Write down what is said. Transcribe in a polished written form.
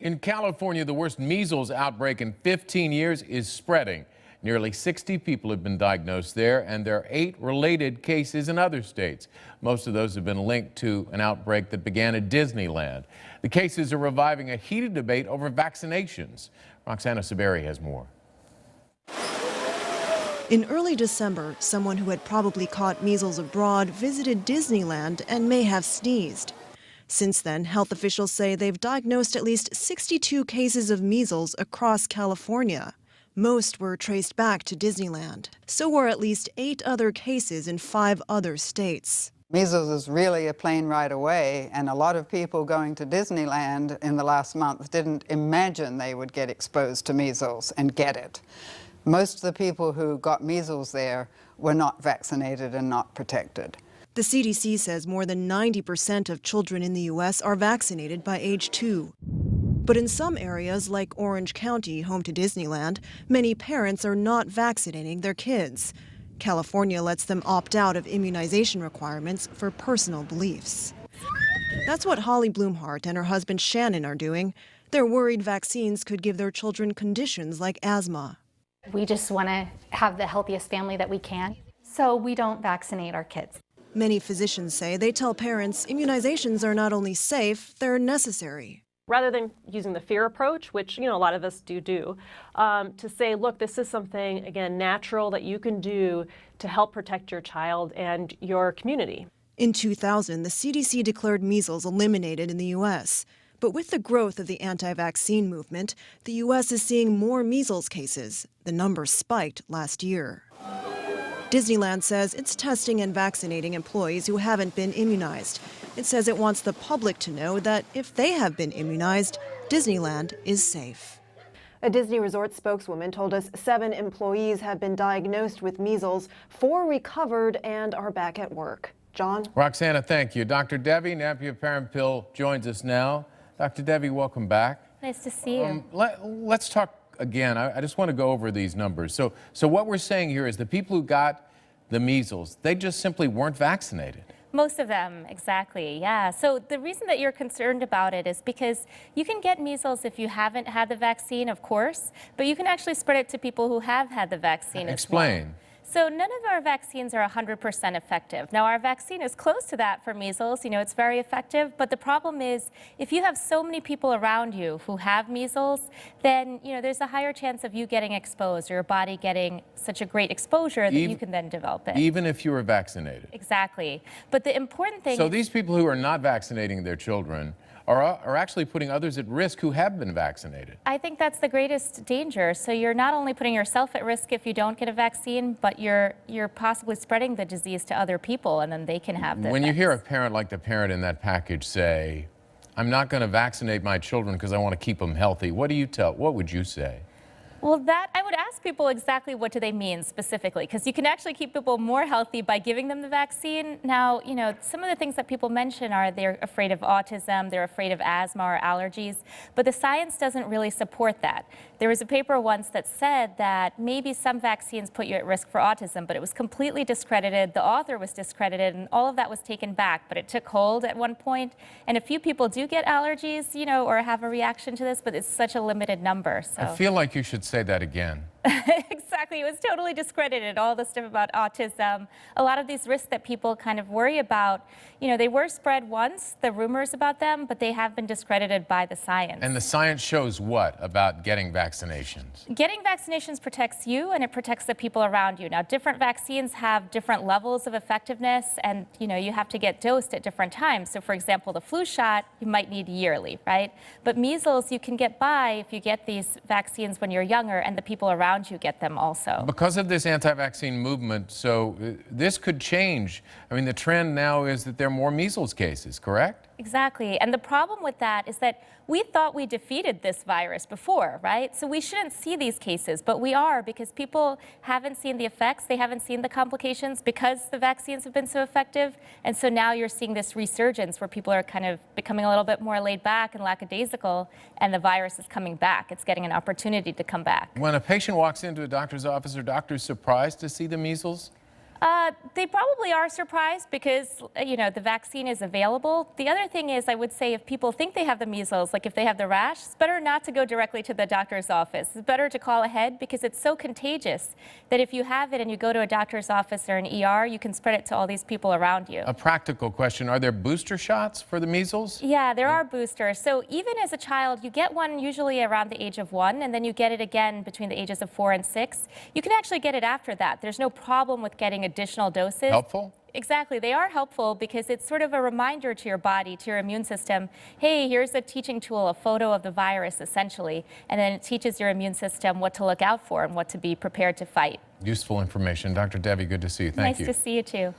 In California, the worst measles outbreak in 15 years is spreading. Nearly 60 people have been diagnosed there, and there are 8 related cases in other states. Most of those have been linked to an outbreak that began at Disneyland. The cases are reviving a heated debate over vaccinations. Roxana Saberi has more. In early December, someone who had probably caught measles abroad visited Disneyland and may have sneezed. Since then, health officials say they've diagnosed at least 62 cases of measles across California. Most were traced back to Disneyland. So were at least 8 other cases in 5 other states. Measles is really a plane ride away, and a lot of people going to Disneyland in the last month didn't imagine they would get exposed to measles and get it. Most of the people who got measles there were not vaccinated and not protected. The CDC says more than 90% of children in the U.S. are vaccinated by age 2. But in some areas, like Orange County, home to Disneyland, many parents are not vaccinating their kids. California lets them opt out of immunization requirements for personal beliefs. That's what Holly Blumhart and her husband Shannon are doing. They're worried vaccines could give their children conditions like asthma. We just want to have the healthiest family that we can, so we don't vaccinate our kids. Many physicians say they tell parents immunizations are not only safe, they're necessary. Rather than using the fear approach, which a lot of us do, to say, look, this is something, again, natural that you can do to help protect your child and your community. In 2000, the CDC declared measles eliminated in the U.S. But with the growth of the anti-vaccine movement, the U.S. is seeing more measles cases. The number spiked last year. Disneyland says it's testing and vaccinating employees who haven't been immunized. It says it wants the public to know that if they have been immunized, Disneyland is safe. A Disney Resort spokeswoman told us 7 employees have been diagnosed with measles, 4 recovered and are back at work. John? Roxana, thank you. Dr. Devi, Napier Parent Pill, joins us now. Dr. Devi, welcome back. Nice to see you. Let's talk again. I just want to go over these numbers. So what we're saying here is the people who got the measles, they just simply weren't vaccinated. Most of them, exactly, yeah. So the reason that you're concerned about it is because you can get measles if you haven't had the vaccine, of course, but you can actually spread it to people who have had the vaccine as well. Explain. So none of our vaccines are 100% effective. Now, our vaccine is close to that for measles. It's very effective. But the problem is, if you have so many people around you who have measles, then, there's a higher chance of you getting exposed, or your body getting such a great exposure that you can then develop it. Even if you were vaccinated? Exactly. But the important thing So these people who are not vaccinating their children are actually putting others at risk who have been vaccinated. I think that's the greatest danger. So you're not only putting yourself at risk if you don't get a vaccine, but you're possibly spreading the disease to other people, and then they can have the When you effects. hear a parent like the parent in that package say, I'm not going to vaccinate my children because I want to keep them healthy, what would you say? Well, I would ask people exactly what do they mean specifically, because you can actually keep people more healthy by giving them the vaccine. Now, some of the things that people mention are they're afraid of autism, they're afraid of asthma or allergies, but the science doesn't really support that. There was a paper once that said that maybe some vaccines put you at risk for autism, but it was completely discredited. The author was discredited, and all of that was taken back, but it took hold at one point. And a few people do get allergies, or have a reaction to this, but it's such a limited number. So I feel like you should say that again. Exactly. It was totally discredited, all the stuff about autism. A lot of these risks that people kind of worry about, they were spread once, the rumors about them, but they have been discredited by the science. And the science shows what about getting vaccinations? Getting vaccinations protects you, and it protects the people around you. Now, different vaccines have different levels of effectiveness, and you have to get dosed at different times. So, for example, the flu shot, you might need yearly, right? But measles, you can get by if you get these vaccines when you're younger, and the people around you get them also. Because of this anti-vaccine movement, so this could change. I mean, the trend now is that there are more measles cases, correct? Exactly. And the problem with that is that we thought we defeated this virus before, right? So we shouldn't see these cases, but we are, because people haven't seen the effects, they haven't seen the complications because the vaccines have been so effective. And so now you're seeing this resurgence where people are kind of becoming a little bit more laid back and lackadaisical, and the virus is coming back. It's getting an opportunity to come back. When a patient walks into a doctor's office, are doctors surprised to see the measles? They probably are surprised because, you know, the vaccine is available. The other thing is, I would say if people think they have the measles, like if they have the rash, it's better not to go directly to the doctor's office. It's better to call ahead because it's so contagious that if you have it and you go to a doctor's office or an ER, you can spread it to all these people around you. A practical question, are there booster shots for the measles? Yeah, there are boosters. So even as a child, you get one usually around the age of 1, and then you get it again between the ages of 4 and 6. You can actually get it after that. There's no problem with getting additional doses. Helpful? Exactly. They are helpful because it's sort of a reminder to your body, to your immune system, hey, here's a teaching tool, a photo of the virus, essentially, and then it teaches your immune system what to look out for and what to be prepared to fight. Useful information. Dr. Devi, good to see you. Thank you. Nice to see you, too.